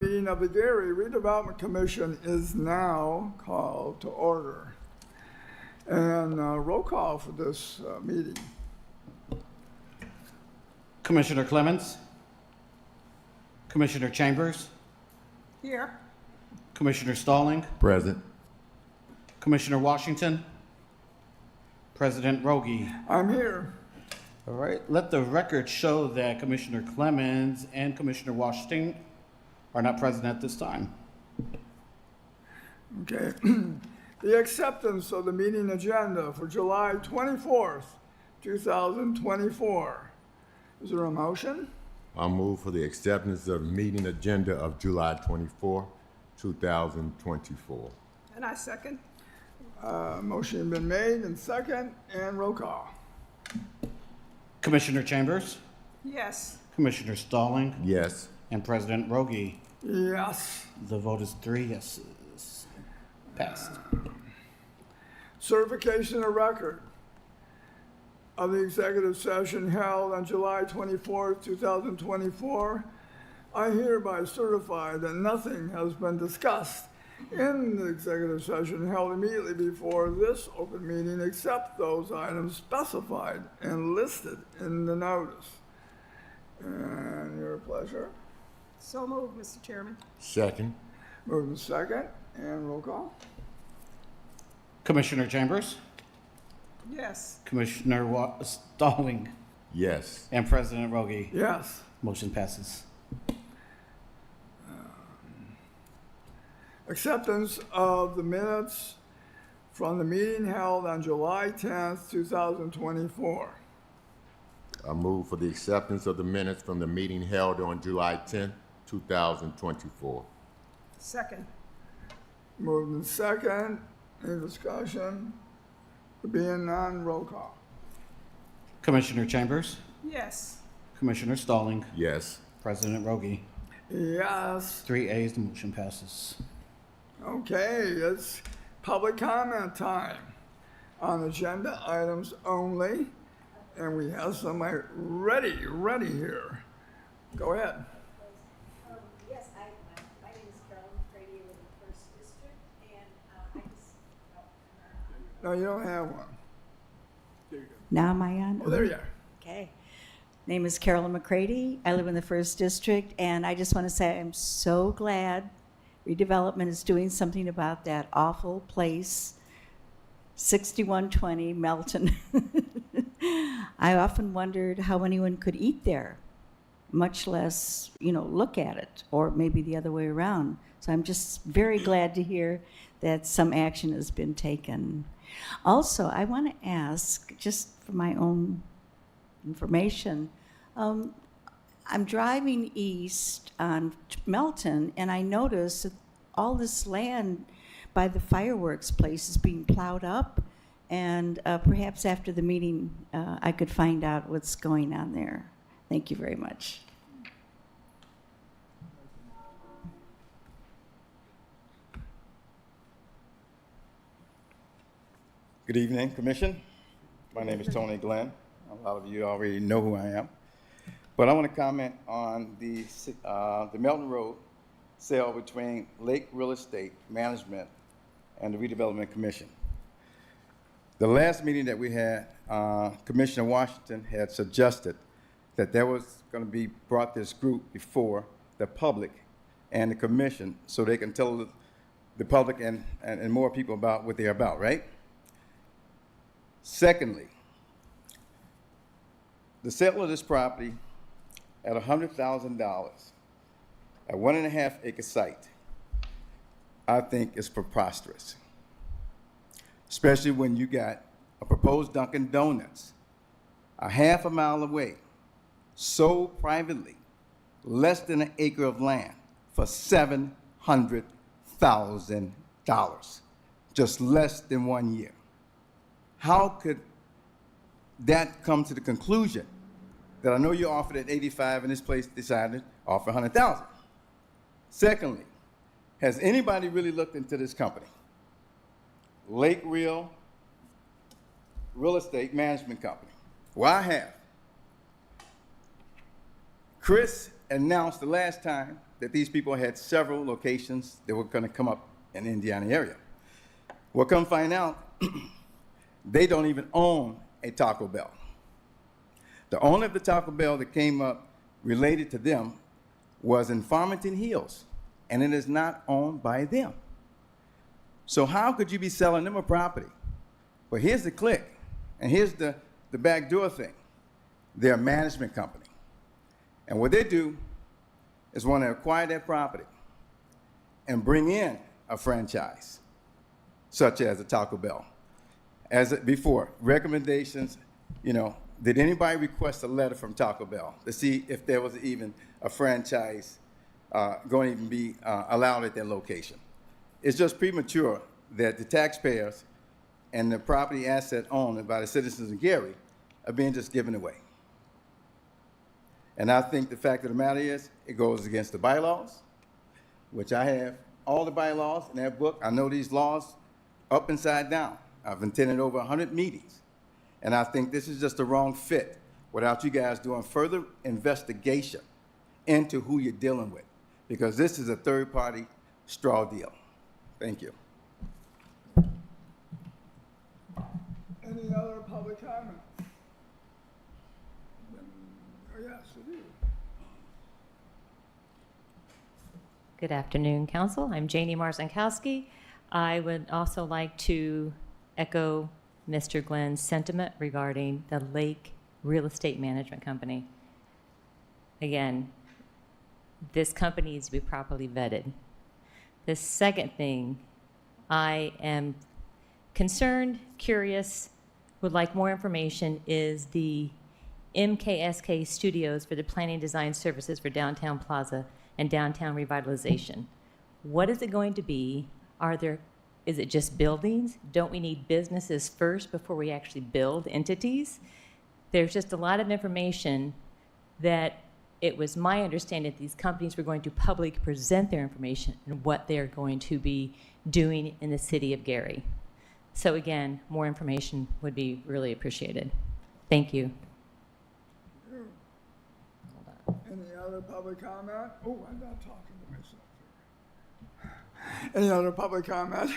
meeting of the Gary Redevelopment Commission is now called to order. And roll call for this meeting. Commissioner Clemens, Commissioner Chambers, Here. Commissioner Stalling, Present. Commissioner Washington, President Rogie. I'm here. All right, let the record show that Commissioner Clemens and Commissioner Washington are not present at this time. Okay. The acceptance of the meeting agenda for July 24th, 2024. Is there a motion? I'll move for the acceptance of the meeting agenda of July 24, 2024. And I second. Motion been made and second, and roll call. Commissioner Chambers, Yes. Commissioner Stalling, Yes. and President Rogie. Yes. The vote is 3 yeses. Passed. Certification of record of the executive session held on July 24th, 2024. I hereby certify that nothing has been discussed in the executive session held immediately before this open meeting except those items specified and listed in the notice. And your pleasure. So moved, Mr. Chairman. Second. Moving second, and roll call. Commissioner Chambers, Yes. Commissioner Stalling, Yes. and President Rogie. Yes. Motion passes. Acceptance of the minutes from the meeting held on July 10th, 2024. I move for the acceptance of the minutes from the meeting held on July 10, 2024. Second. Moved in second. Any discussion? Being none, roll call. Commissioner Chambers, Yes. Commissioner Stalling, Yes. President Rogie. Yes. 3 A's, the motion passes. Okay, it's public comment time on agenda items only. And we have somebody ready here. Go ahead. Yes, my name is Carolyn McCready with the First District, and I just. No, you don't have one. Now am I on? Oh, there you are. Okay. Name is Carolyn McCready. I live in the First District, and I just want to say I'm so glad redevelopment is doing something about that awful place, 6120 Melton. I often wondered how anyone could eat there, much less, look at it, or maybe the other way around. So I'm just very glad to hear that some action has been taken. Also, I want to ask, just for my own information, I'm driving east on Melton, and I noticed that all this land by the fireworks place is being plowed up, and perhaps after the meeting, I could find out what's going on there. Thank you very much. Good evening, Commission. My name is Tony Glenn. A lot of you already know who I am. But I want to comment on the Melton Road sale between Lake Real Estate Management and the Redevelopment Commission. The last meeting that we had, Commissioner Washington had suggested that there was going to be brought this group before the public and the commission so they can tell the public and more people about what they're about, right? Secondly, the sale of this property at $100,000, a 1.5 acre site, I think is preposterous. Especially when you got a proposed Dunkin' Donuts a half a mile away, sold privately, less than an acre of land for $700,000, just less than 1 year. How could that come to the conclusion that I know you offered at 85 and this place decided to offer 100,000? Secondly, has anybody really looked into this company? Lake Real Estate Management Company. Well, I have. Chris announced the last time that these people had several locations that were going to come up in the Indiana area. Well, come find out, they don't even own a Taco Bell. The owner of the Taco Bell that came up related to them was in Farmington Hills, and it is not owned by them. So how could you be selling them a property? Well, here's the click, and here's the backdoor thing. They're a management company. And what they do is want to acquire that property and bring in a franchise, such as a Taco Bell. As before, recommendations, did anybody request a letter from Taco Bell to see if there was even a franchise going to even be allowed at their location? It's just premature that the taxpayers and the property asset owned by the citizens of Gary are being just given away. And I think the fact of the matter is, it goes against the bylaws, which I have all the bylaws in that book. I know these laws up and side down. I've attended over 100 meetings. And I think this is just the wrong fit without you guys doing further investigation into who you're dealing with, because this is a third-party straw deal. Thank you. Any other public comment? Yes, it is. Good afternoon, Council. I'm Janie Marzinkowski. I would also like to echo Mr. Glenn's sentiment regarding the Lake Real Estate Management Company. Again, this company needs to be properly vetted. The second thing, I am concerned, curious, would like more information is the MKSK Studios for the Planning Design Services for Downtown Plaza and Downtown Revitalization. What is it going to be? Is it just buildings? Don't we need businesses first before we actually build entities? There's just a lot of information that it was my understanding that these companies were going to publicly present their information and what they're going to be doing in the city of Gary. So again, more information would be really appreciated. Thank you. Any other public comment? Oh, I'm not talking to myself here. Any other public comment?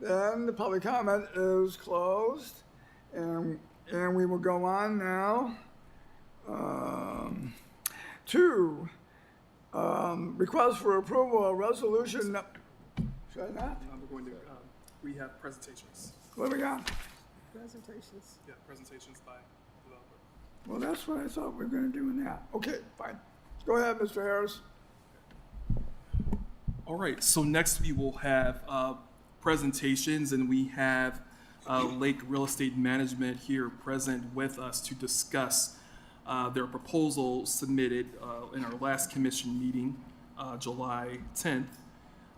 Then the public comment is closed, and we will go on now to request for approval of resolution. Should I not? We're going to, we have presentations. What do we got? Presentations. Yeah, presentations by developer. Well, that's what I thought we were going to do now. Okay, fine. Go ahead, Mr. Harris. All right, so next we will have presentations, and we have Lake Real Estate Management here present with us to discuss their proposal submitted in our last commission meeting, July 10th,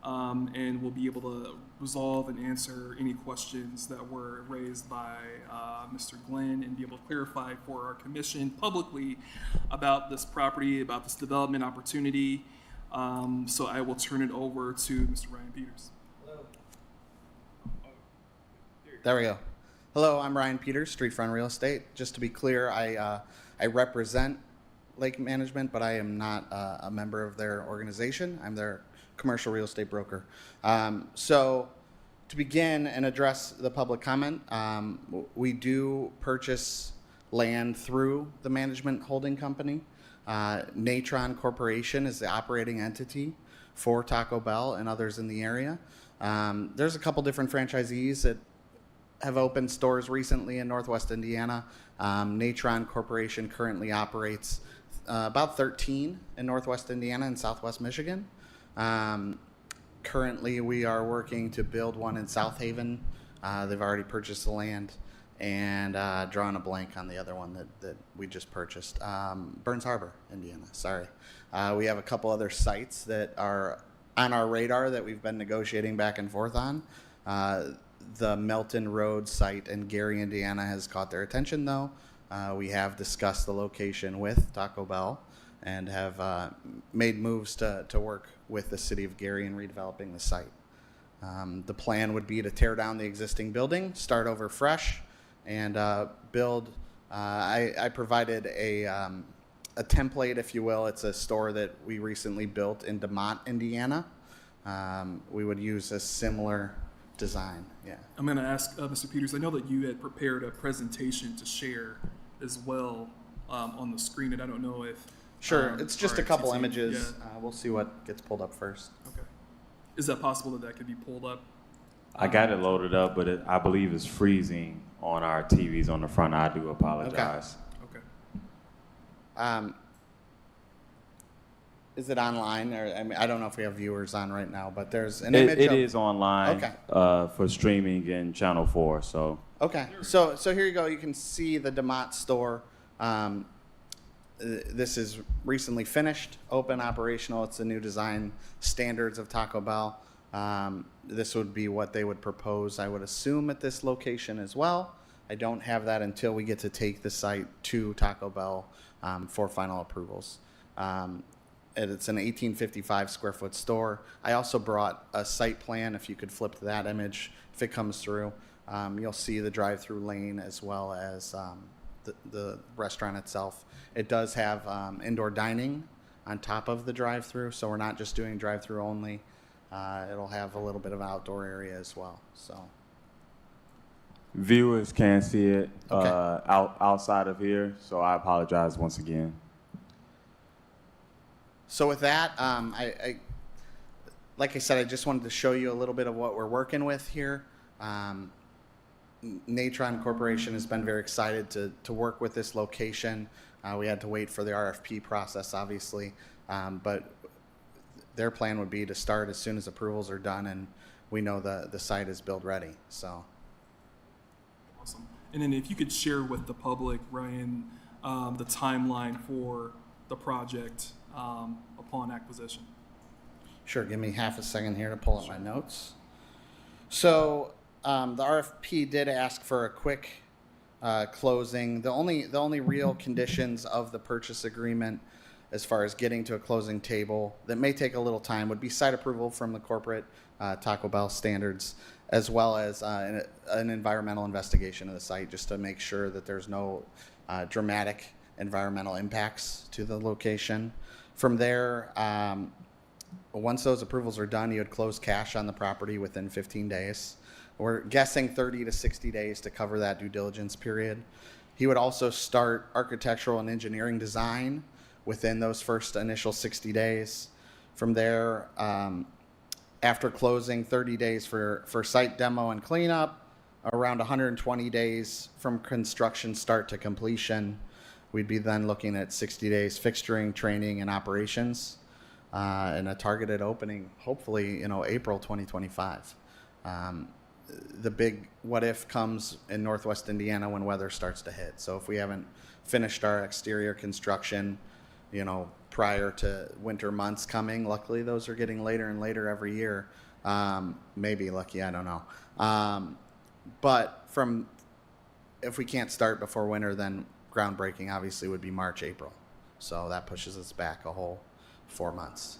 and we'll be able to resolve and answer any questions that were raised by Mr. Glenn and be able to clarify for our commission publicly about this property, about this development opportunity. So I will turn it over to Mr. Ryan Peters. There we go. Hello, I'm Ryan Peters, Street Front Real Estate. Just to be clear, I represent Lake Management, but I am not a member of their organization. I'm their commercial real estate broker. So to begin and address the public comment, we do purchase land through the management holding company. Natron Corporation is the operating entity for Taco Bell and others in the area. There's a couple different franchisees that have opened stores recently in Northwest Indiana. Natron Corporation currently operates about 13 in Northwest Indiana and Southwest Michigan. Currently, we are working to build one in South Haven. They've already purchased the land, and drawn a blank on the other one that we just purchased. Burns Harbor, Indiana, sorry. We have a couple other sites that are on our radar that we've been negotiating back and forth on. The Melton Road site in Gary, Indiana has caught their attention, though. We have discussed the location with Taco Bell and have made moves to work with the city of Gary in redeveloping the site. The plan would be to tear down the existing building, start over fresh, and build. I provided a a template, if you will. It's a store that we recently built in DeMont, Indiana. We would use a similar design. Yeah. I'm going to ask Mr. Peters, I know that you had prepared a presentation to share as well on the screen, and I don't know if... Sure. It's just a couple RFCC images. Yeah. We'll see what gets pulled up first. Okay. Is that possible that could be pulled up? I got it loaded up, but I believe it's freezing on our TVs on the front. I do apologize. Okay. Is it online? Or I mean, I don't know if we have viewers on right now, but there's an image. It is online Okay. For streaming in Channel 4. So Okay, so here you go. You can see the DeMont store. This is recently finished, open, operational. It's the new design standards of Taco Bell. This would be what they would propose, I would assume, at this location as well. I don't have that until we get to take the site to Taco Bell for final approvals. And it's an 1855 square foot store. I also brought a site plan, if you could flip to that image, if it comes through. You'll see the drive-through lane as well as the restaurant itself. It does have indoor dining on top of the drive-through, so we're not just doing drive-through only. It'll have a little bit of outdoor area as well. So viewers can't see it Okay. outside of here. So I apologize once again. So with that, like I said, I just wanted to show you a little bit of what we're working with here. Natron Corporation has been very excited to work with this location. We had to wait for the RFP process, obviously, but their plan would be to start as soon as approvals are done, and we know the site is build ready. So, Awesome. And then if you could share with the public, Ryan, the timeline for the project upon acquisition. sure. Give me half a second here to pull up my notes. So the RFP did ask for a quick closing. The only real conditions of the purchase agreement, as far as getting to a closing table, that may take a little time, would be site approval from the corporate Taco Bell standards, as well as an environmental investigation of the site, just to make sure that there's no dramatic environmental impacts to the location. From there, once those approvals are done, you would close cash on the property within 15 days. We're guessing 30 to 60 days to cover that due diligence period. He would also start architectural and engineering design within those first initial 60 days. From there, after closing, 30 days for site demo and cleanup, around 120 days from construction start to completion. We'd be then looking at 60 days fixturing, training, and operations, and a targeted opening, hopefully, April 2025. The big what if comes in Northwest Indiana when weather starts to hit. So if we haven't finished our exterior construction, prior to winter months coming, luckily those are getting later and later every year. Maybe lucky, I don't know. But if we can't start before winter, then groundbreaking obviously would be March, April. So that pushes us back a whole 4 months.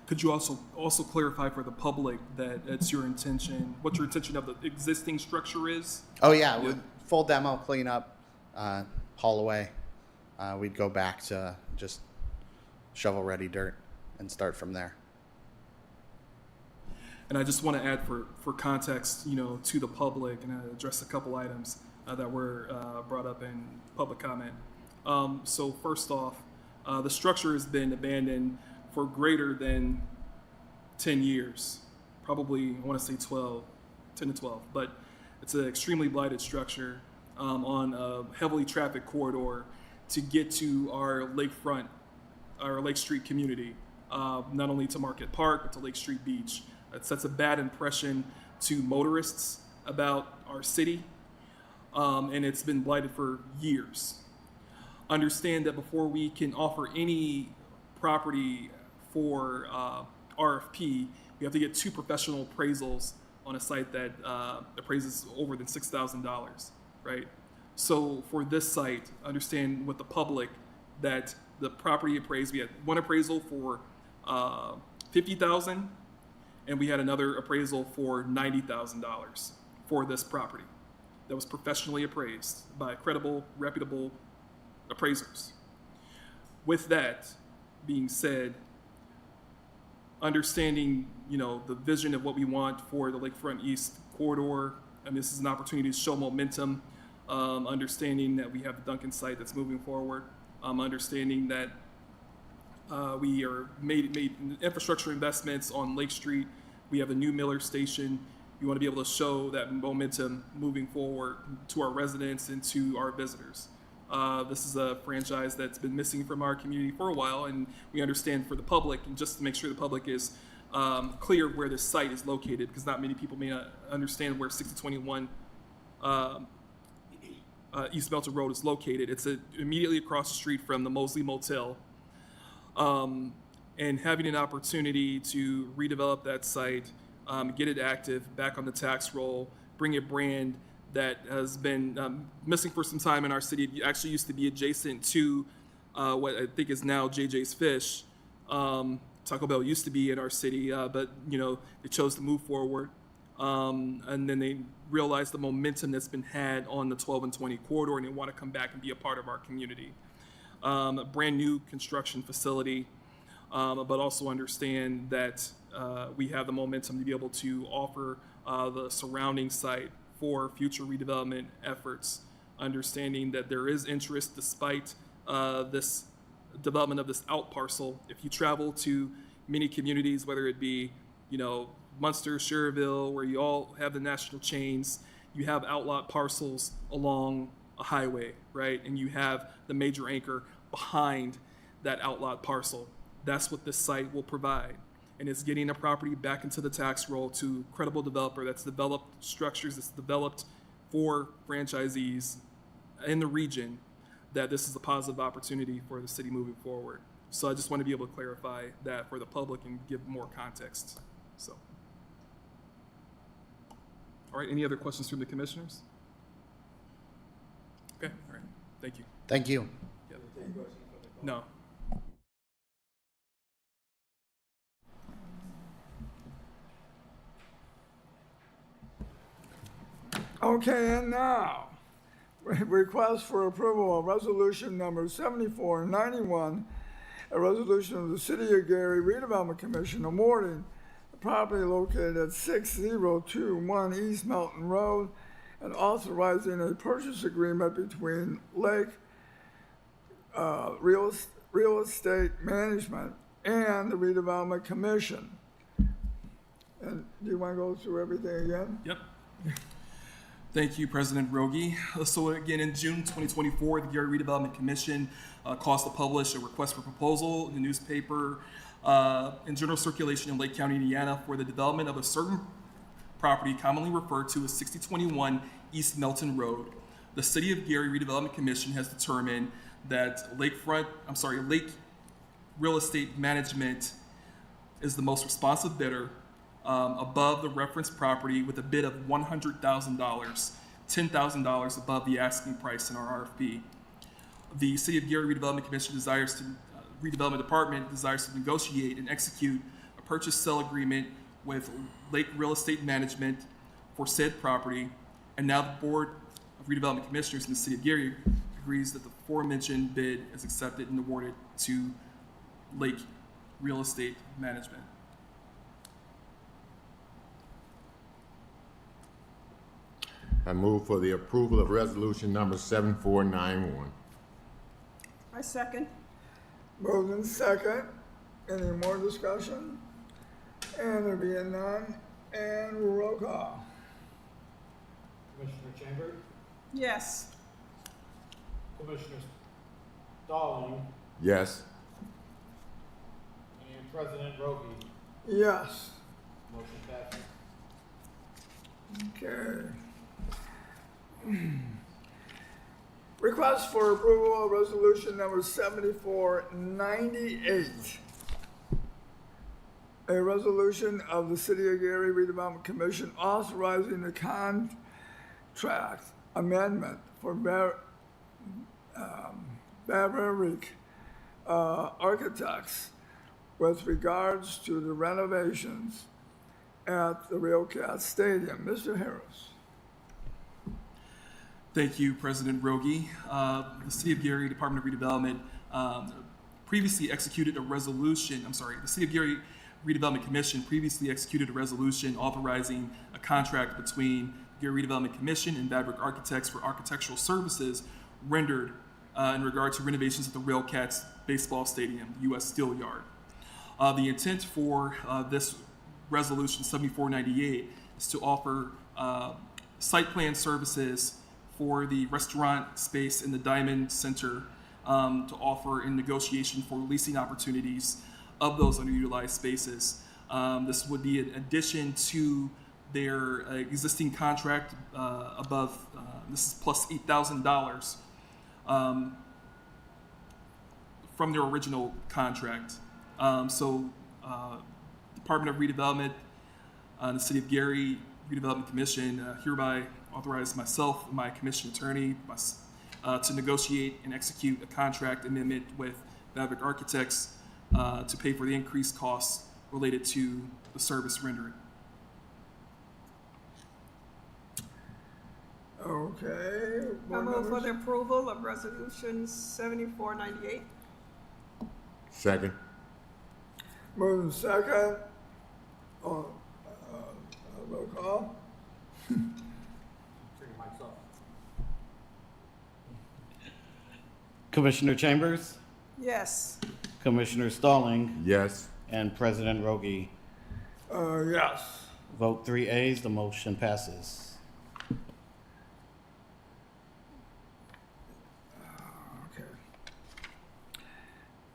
Could you also clarify for the public that it's your intention, what your intention of the existing structure is? Oh yeah, with full demo, cleanup, haul away. We'd go back to just shovel-ready dirt and start from there. And I just want to add for context, to the public, and address a couple items that were brought up in public comment. So first off, the structure has been abandoned for greater than 10 years, probably, I want to say 10 to 12, but it's an extremely blighted structure on a heavily trafficked corridor to get to our lakefront, our Lake Street community, not only to Market Park, but to Lake Street Beach. It sets a bad impression to motorists about our city, and it's been blighted for years. Understand that before we can offer any property for RFP, we have to get 2 professional appraisals on a site that appraises over than $6,000, right? So for this site, understand with the public that the property appraised, we had one appraisal for $50,000, and we had another appraisal for $90,000 for this property that was professionally appraised by credible, reputable appraisers. with that being said, understanding, the vision of what we want for the Lakefront East corridor, and this is an opportunity to show momentum, understanding that we have the Duncan site that's moving forward, understanding that we are made infrastructure investments on Lake Street. We have a new Miller station. We want to be able to show that momentum moving forward to our residents and to our visitors. This is a franchise that's been missing from our community for a while, and we understand for the public, and just to make sure the public is clear where this site is located, because not many people may not understand where 6021 East Melton Road is located. It's immediately across the street from the Mosley Motel. And having an opportunity to redevelop that site, get it active, back on the tax roll, bring a brand that has been missing for some time in our city. It actually used to be adjacent to what I think is now JJ's Fish. Taco Bell used to be in our city, but they chose to move forward. And then they realized the momentum that's been had on the 12 and 20 corridor, and they want to come back and be a part of our community. A brand new construction facility, but also understand that we have the momentum to be able to offer the surrounding site for future redevelopment efforts, understanding that there is interest despite this development of this out parcel. If you travel to many communities, whether it be, Munster, Sherrville, where you all have the national chains, you have outlot parcels along a highway, right? And you have the major anchor behind that outlot parcel. That's what this site will provide. And it's getting a property back into the tax roll to a credible developer that's developed structures, that's developed for franchisees in the region, that this is a positive opportunity for the city moving forward. So I just want to be able to clarify that for the public and give more context. So, all right, any other questions from the commissioners? Okay, all right, thank you. Thank you. Yeah. No. Okay, and now, request for approval of resolution number 7491, a resolution of the City of Gary Redevelopment Commission awarding the property located at 6021 East Melton Road and authorizing a purchase agreement between Lake Real Estate Management and the Redevelopment Commission. And do you want to go through everything again? Yep. Thank you, President Rogi. So again, in June 2024, the Gary Redevelopment Commission caused to publish a request for proposal in the newspaper in general circulation in Lake County, Indiana, for the development of a certain property commonly referred to as 6021 East Melton Road. The City of Gary Redevelopment Commission has determined that Lake Real Estate Management is the most responsive bidder above the reference property with a bid of $100,000, $10,000 above the asking price in our RFP. The City of Gary Redevelopment Commission Redevelopment Department desires to negotiate and execute a purchase sale agreement with Lake Real Estate Management for said property, and now the Board of Redevelopment Commissioners in the City of Gary agrees that the aforementioned bid is accepted and awarded to Lake Real Estate Management. I move for the approval of resolution number 7491. I second. Moved in second. Any more discussion? And there being none, and roll call. Commissioner Chambers, Yes. Commissioner Stallings, Yes. and President Roby. Yes. Motion passes. Okay. Request for approval of resolution number 7498. A resolution of the City of Gary Redevelopment Commission authorizing the contract amendment for Bavaric Architects with regards to the renovations at the Real Cat Stadium. Mr. Harris. Thank you, President Rogi. The City of Gary Department of Redevelopment previously executed a resolution, the City of Gary Redevelopment Commission previously executed a resolution authorizing a contract between Gary Redevelopment Commission and Fabric Architects for architectural services rendered in regard to renovations at the Railcats Baseball Stadium, U.S. Steel Yard. The intent for this resolution 7498 is to offer site plan services for the restaurant space in the Diamond Center to offer in negotiation for leasing opportunities of those underutilized spaces. This would be an addition to their existing contract above, this is plus $8,000 from their original contract. Department of Redevelopment, the City of Gary Redevelopment Commission hereby authorize myself and my commission attorney to negotiate and execute a contract amendment with Fabric Architects to pay for the increased costs related to the service rendering. Okay. I board move for members? the approval of Resolution 7498. Second. Moved and second. Roll call. Turn your mics off. Commissioner Chambers, Yes. Commissioner Stalling, Yes. and President Rogie. Yes. Vote 3 ayes, the motion passes.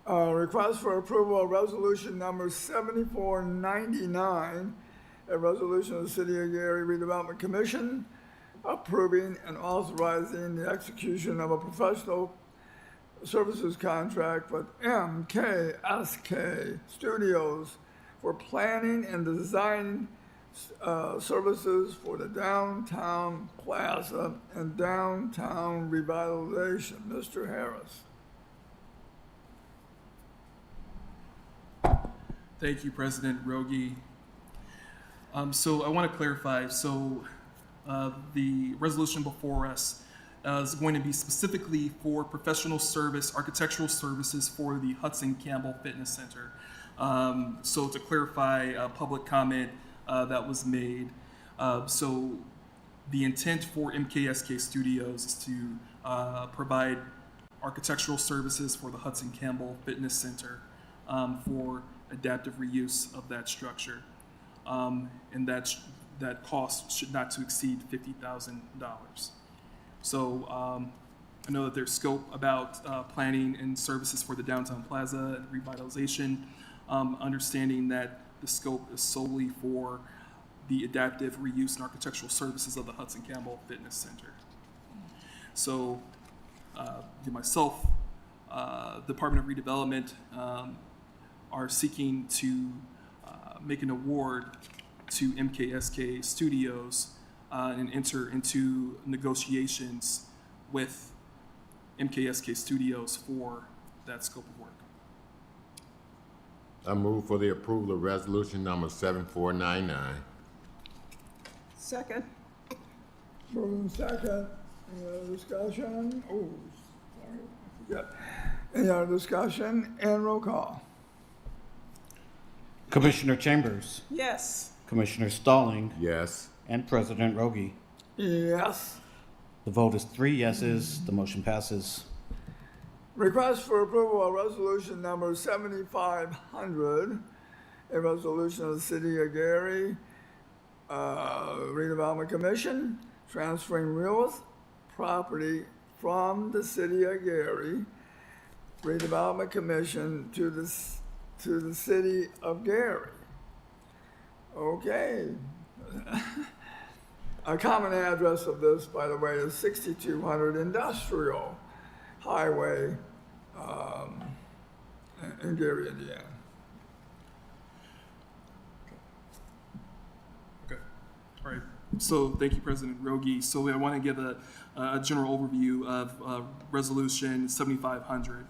Request for approval of resolution number 7499, a resolution of the City of Gary Redevelopment Commission approving and authorizing the execution of a professional services contract with MKSK Studios for planning and design services for the downtown plaza and downtown revitalization. Mr. Harris. Thank you, President Rogie. So I want to clarify. The resolution before us is going to be specifically for professional service, architectural services for the Hudson Campbell Fitness Center. So to clarify a public comment that was made, so the intent for MKSK Studios is to provide architectural services for the Hudson Campbell Fitness Center for adaptive reuse of that structure, and that cost should not to exceed $50,000. So I know that there's scope about planning and services for the downtown plaza and revitalization, understanding that the scope is solely for the adaptive reuse and architectural services of the Hudson Campbell Fitness Center. So myself, Department of Redevelopment, are seeking to make an award to MKSK Studios and enter into negotiations with MKSK Studios for that scope of work. I move for the approval of resolution number 7499. Second. Moved and second. Any other discussion? Oh, sorry, I forgot. Any other discussion? And roll call. Commissioner Chambers, Yes. Commissioner Stalling, Yes. and President Rogie. Yes. The vote is 3 yeses, the motion passes. Request for approval of resolution number 7500, a resolution of the City of Gary Redevelopment Commission transferring real property from the City of Gary Redevelopment Commission to the City of Gary. Okay. A common address of this, by the way, is 6200 Industrial Highway in Gary, Indiana. Okay. All right. So thank you, President Rogie. So I want to give a general overview of Resolution 7500.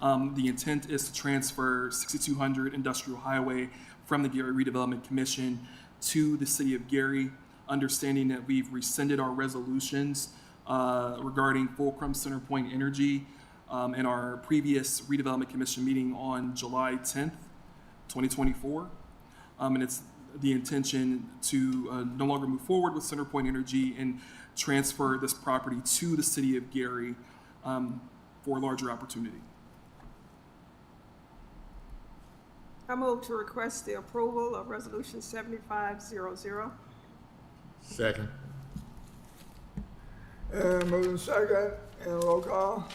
The intent is to transfer 6200 Industrial Highway from the Gary Redevelopment Commission to the City of Gary, understanding that we've rescinded our resolutions regarding Fulcrum Centerpoint Energy in our previous Redevelopment Commission meeting on July 10th, 2024. And it's the intention to no longer move forward with CenterPoint Energy and transfer this property to the city of Gary for a larger opportunity. I move to request the approval of Resolution 7500. Second. And moving second, and roll call.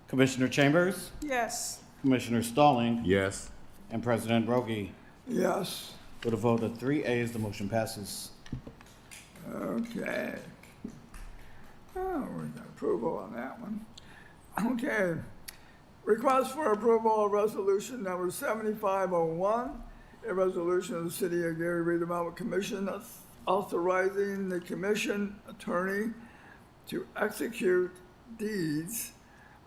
Commissioner Chambers, Yes. Commissioner Stalling, Yes. and President Rogie. Yes. With a vote of 3 ayes, the motion passes. Okay. Oh, we got approval on that one. Okay. Request for approval of resolution number 7501, a resolution of the City of Gary Redevelopment Commission authorizing the commission attorney to execute deeds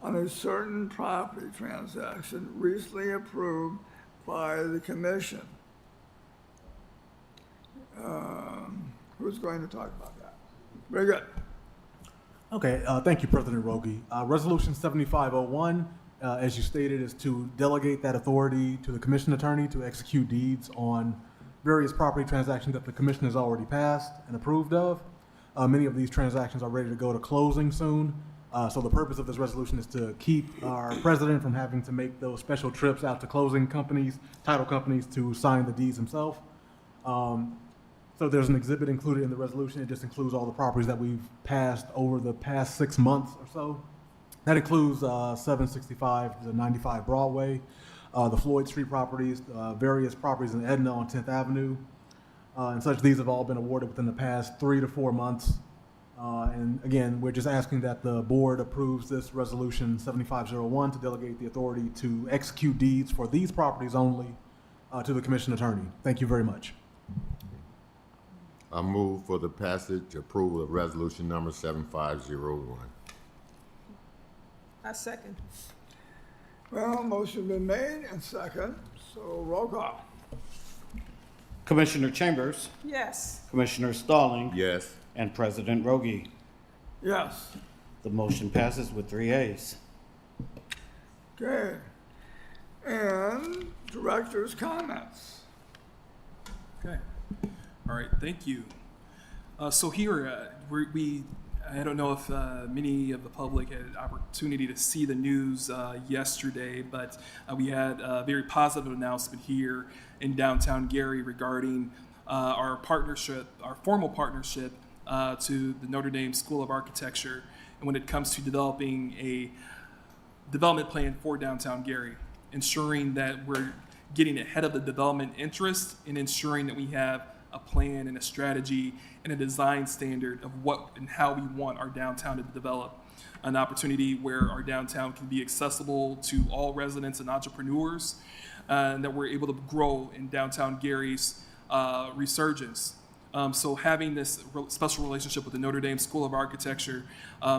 on a certain property transaction recently approved by the commission. Who's going to talk about that? Very good. Okay, thank you, President Rogie. Resolution 7501, as you stated, is to delegate that authority to the commission attorney to execute deeds on various property transactions that the commission has already passed and approved of. Many of these transactions are ready to go to closing soon. So the purpose of this resolution is to keep our president from having to make those special trips out to closing companies, title companies, to sign the deeds himself. So there's an exhibit included in the resolution. It just includes all the properties that we've passed over the past 6 months or so. That includes 765 to 95 Broadway, the Floyd Street properties, various properties in Edna on 10th Avenue, and such. These have all been awarded within the past 3 to 4 months. And again, we're just asking that the board approves this resolution 7501 to delegate the authority to execute deeds for these properties only to the commission attorney. Thank you very much. I move for the passage, approval of resolution number 7501. I second. Well, motion been made and second, so roll call. Commissioner Chambers, Yes. Commissioner Stalling, Yes. and President Rogie. Yes. The motion passes with 3 ayes. Okay. And director's comments. Okay. All right. Thank you. So here, I don't know if many of the public had an opportunity to see the news yesterday, but we had a very positive announcement here in downtown Gary regarding our partnership, our formal partnership to the Notre Dame School of Architecture, and when it comes to developing a development plan for downtown Gary, ensuring that we're getting ahead of the development interest and ensuring that we have a plan and a strategy and a design standard of what and how we want our downtown to develop. An opportunity where our downtown can be accessible to all residents and entrepreneurs, and that we're able to grow in downtown Gary's resurgence. So having this special relationship with the Notre Dame School of Architecture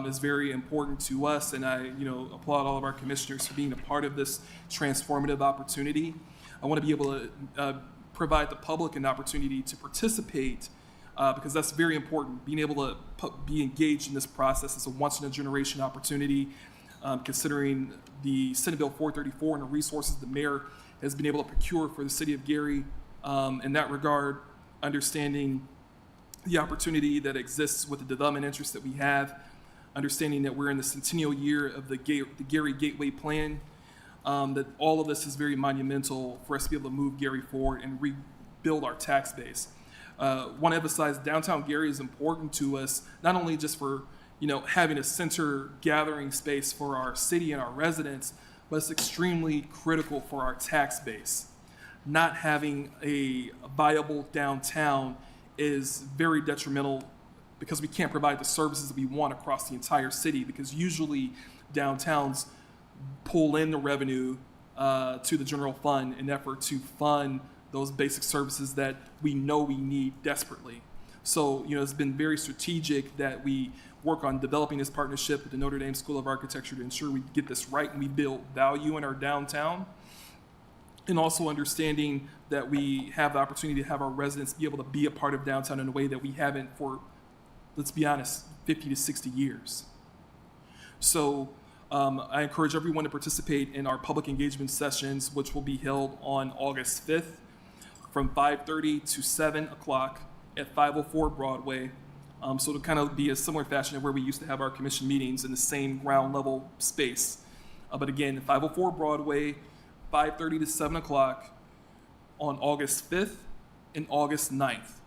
is very important to us, and I applaud all of our commissioners for being a part of this transformative opportunity. I want to be able to provide the public an opportunity to participate because that's very important. Being able to be engaged in this process is a once-in-a-generation opportunity, considering the Senate Bill 434 and the resources the mayor has been able to procure for the city of Gary. In that regard, understanding the opportunity that exists with the development interests that we have, understanding that we're in the centennial year of the Gary Gateway Plan, that all of this is very monumental for us to be able to move Gary forward and rebuild our tax base. Want to emphasize downtown Gary is important to us, not only just for having a center gathering space for our city and our residents, but it's extremely critical for our tax base. Not having a viable downtown is very detrimental because we can't provide the services that we want across the entire city, because usually downtowns pull in the revenue to the general fund in effort to fund those basic services that we know we need desperately. So, it's been very strategic that we work on developing this partnership with the Notre Dame School of Architecture to ensure we get this right and we build value in our downtown. And also understanding that we have the opportunity to have our residents be able to be a part of downtown in a way that we haven't for let's be honest, 50 to 60 years. So I encourage everyone to participate in our public engagement sessions, which will be held on August 5th from 5:30 to 7 o'clock at 504 Broadway. So to kind of be a similar fashion of where we used to have our commission meetings in the same ground level space. But again, 504 Broadway, 5:30 to 7 o'clock on August 5th and August 9th.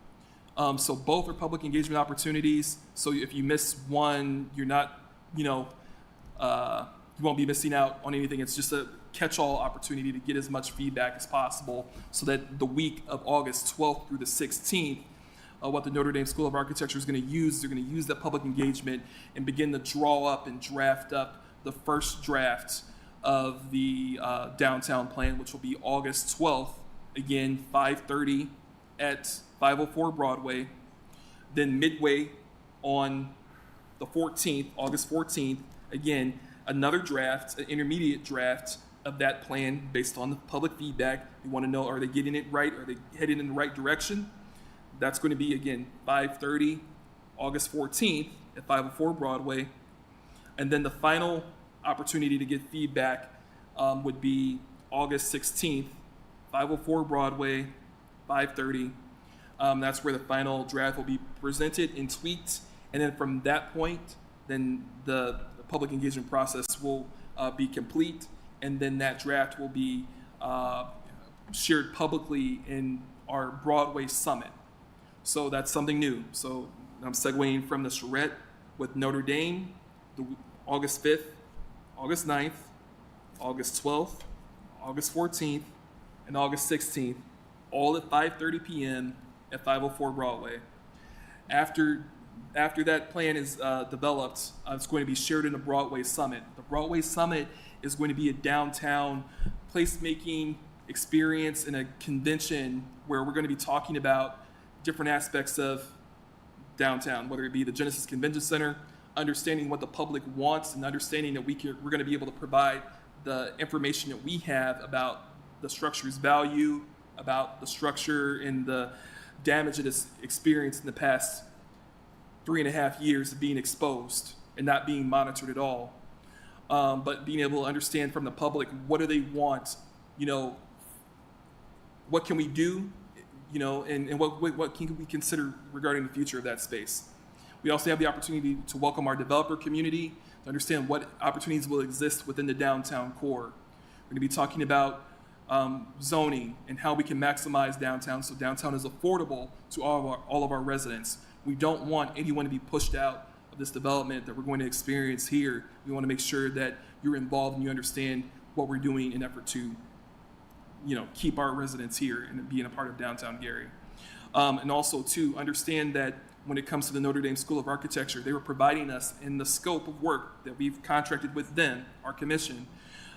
So both are public engagement opportunities. So if you miss one, you're not, you won't be missing out on anything. It's just a catch-all opportunity to get as much feedback as possible so that the week of August 12th through the 16th, what the Notre Dame School of Architecture is going to use, they're going to use that public engagement and begin to draw up and draft up the first draft of the downtown plan, which will be August 12th, again, 5:30 at 504 Broadway. Then midway on the 14th, August 14th, again, another draft, an intermediate draft of that plan based on the public feedback. We want to know, are they getting it right? Are they heading in the right direction? That's going to be, again, 5:30, August 14th at 504 Broadway. And then the final opportunity to get feedback would be August 16th, 504 Broadway, 5:30. That's where the final draft will be presented and tweaked. And then from that point, then the public engagement process will be complete. And then that draft will be shared publicly in our Broadway Summit. So that's something new. So I'm segueing from the charrette with Notre Dame, August 5th, August 9th, August 12th, August 14th, and August 16th, all at 5:30 p.m. at 504 Broadway. After that plan is developed, it's going to be shared in the Broadway Summit. The Broadway Summit is going to be a downtown placemaking experience and a convention where we're going to be talking about different aspects of downtown, whether it be the Genesis Convention Center, understanding what the public wants and understanding that we're going to be able to provide the information that we have about the structure's value, about the structure and the damage it has experienced in the past 3.5 years of being exposed and not being monitored at all. But being able to understand from the public, what do they want, what can we do, and what can we consider regarding the future of that space. We also have the opportunity to welcome our developer community to understand what opportunities will exist within the downtown core. We're going to be talking about zoning and how we can maximize downtown so downtown is affordable to all of our residents. We don't want anyone to be pushed out of this development that we're going to experience here. We want to make sure that you're involved and you understand what we're doing in an effort to keep our residents here and being a part of downtown Gary. And also to understand that when it comes to the Notre Dame School of Architecture, they were providing us in the scope of work that we've contracted with them, our commission.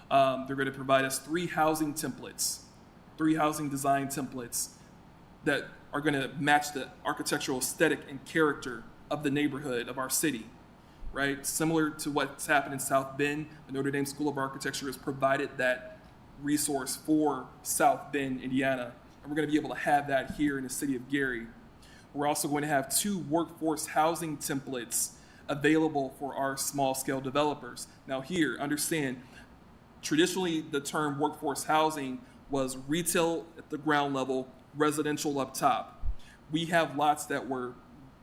They're going to provide us 3 housing templates, 3 housing design templates that are going to match the architectural aesthetic and character of the neighborhood of our city, right? Similar to what's happened in South Bend, the Notre Dame School of Architecture has provided that resource for South Bend, Indiana, and we're going to be able to have that here in the city of Gary. We're also going to have 2 workforce housing templates available for our small-scale developers. Now here, understand, traditionally the term workforce housing was retail at the ground level, residential up top. We have lots that were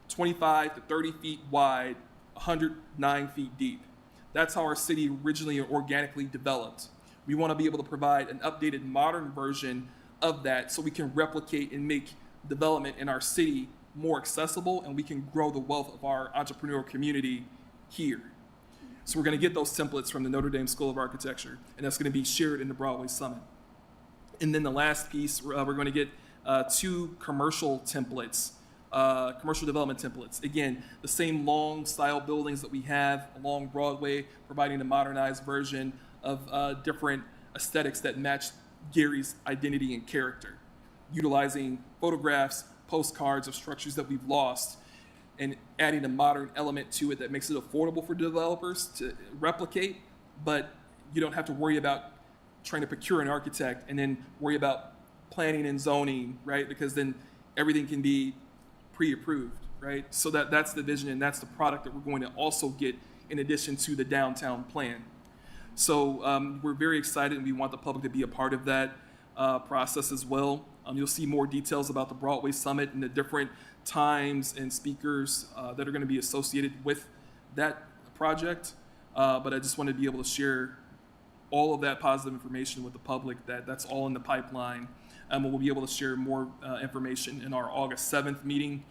25 to 30 feet wide, 109 feet deep. That's how our city originally organically developed. We want to be able to provide an updated modern version of that so we can replicate and make development in our city more accessible, and we can grow the wealth of our entrepreneurial community here. So we're going to get those templates from the Notre Dame School of Architecture, and that's going to be shared in the Broadway Summit. And then the last piece, we're going to get 2 commercial templates, commercial development templates. Again, the same long style buildings that we have along Broadway, providing a modernized version of different aesthetics that match Gary's identity and character, utilizing photographs, postcards of structures that we've lost, and adding a modern element to it that makes it affordable for developers to replicate, but you don't have to worry about trying to procure an architect and then worry about planning and zoning, right? Because then everything can be pre-approved. right? So that's the vision, and that's the product that we're going to also get in addition to the downtown plan. So we're very excited, and we want the public to be a part of that process as well. You'll see more details about the Broadway Summit and the different times and speakers that are going to be associated with that project. But I just want to be able to share all of that positive information with the public, that's all in the pipeline. We'll be able to share more information in our August 7th meeting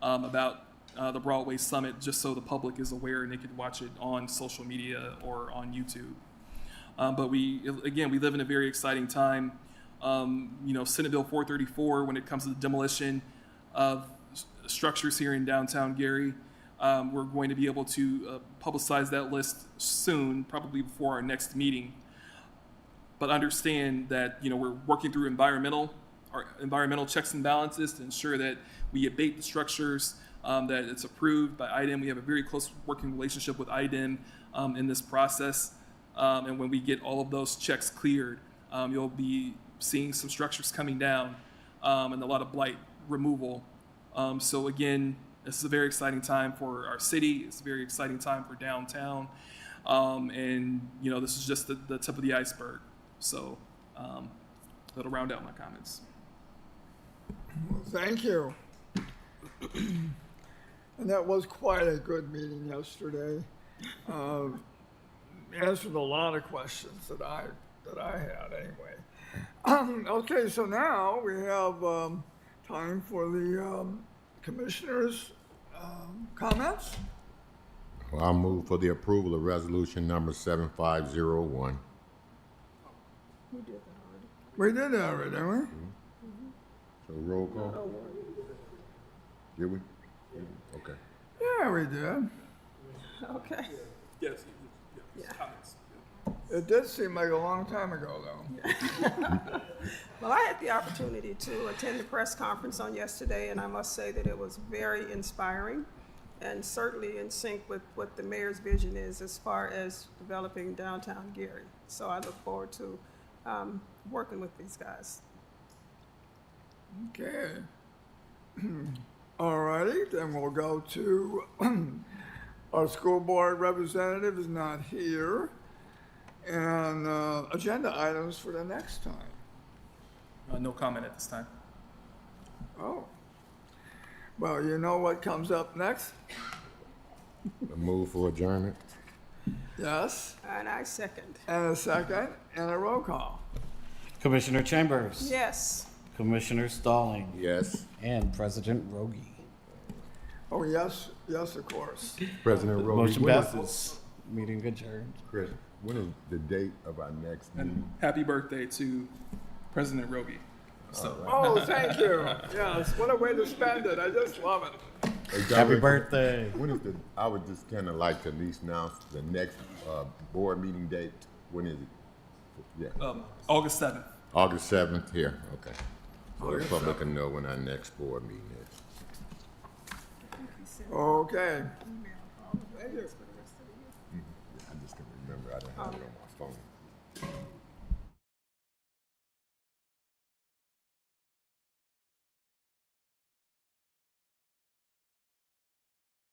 about the Broadway Summit, just so the public is aware and they can watch it on social media or on YouTube. But we live in a very exciting time. Senate Bill 434, when it comes to the demolition of structures here in downtown Gary, we're going to be able to publicize that list soon, probably before our next meeting. But understand that we're working through environmental checks and balances to ensure that we abate the structures, that it's approved by IDEM. We have a very close working relationship with IDEM in this process. And when we get all of those checks cleared, you'll be seeing some structures coming down and a lot of blight removal. So again, this is a very exciting time for our city. It's a very exciting time for downtown. And this is just the tip of the iceberg. So that'll round out my comments. Well, thank you. And that was quite a good meeting yesterday. Answered a lot of questions that I had anyway. Okay, so now we have time for the commissioners' comments. Well, I'll move for the approval of resolution number 7501. We did that already, didn't we? So roll call? Did we? Okay. Yeah, we did. Okay. Yes. Yeah. Comments. It did seem like a long time ago, though. Well, I had the opportunity to attend the press conference on yesterday, and I must say that it was very inspiring and certainly in sync with what the mayor's vision is as far as developing downtown Gary. So I look forward to working with these guys. Okay. All righty, then we'll go to our school board representative is not here. And agenda items for the next time. No comment at this time. Oh. Well, you know what comes up next? A move for adjournment? Yes, And I second. and a second, and a roll call. Commissioner Chambers. Yes. Commissioner Stalling. Yes. And President Rogie. Oh, yes, yes, of course. President Rowe. Motion passes. Meeting adjourned. Chris, when is the date of our next meeting? And happy birthday to President Rogie. So, Oh, thank you. Yes, what a way to spend it. I just love it. Hey, Happy Director, birthday. When is I would just kind of like to at least announce the next board meeting date. When is it? Yeah, August 7th. August 7th here, okay. So the public can know when our next board meeting is. Okay. Thank you. I just can remember, I don't have it on my phone.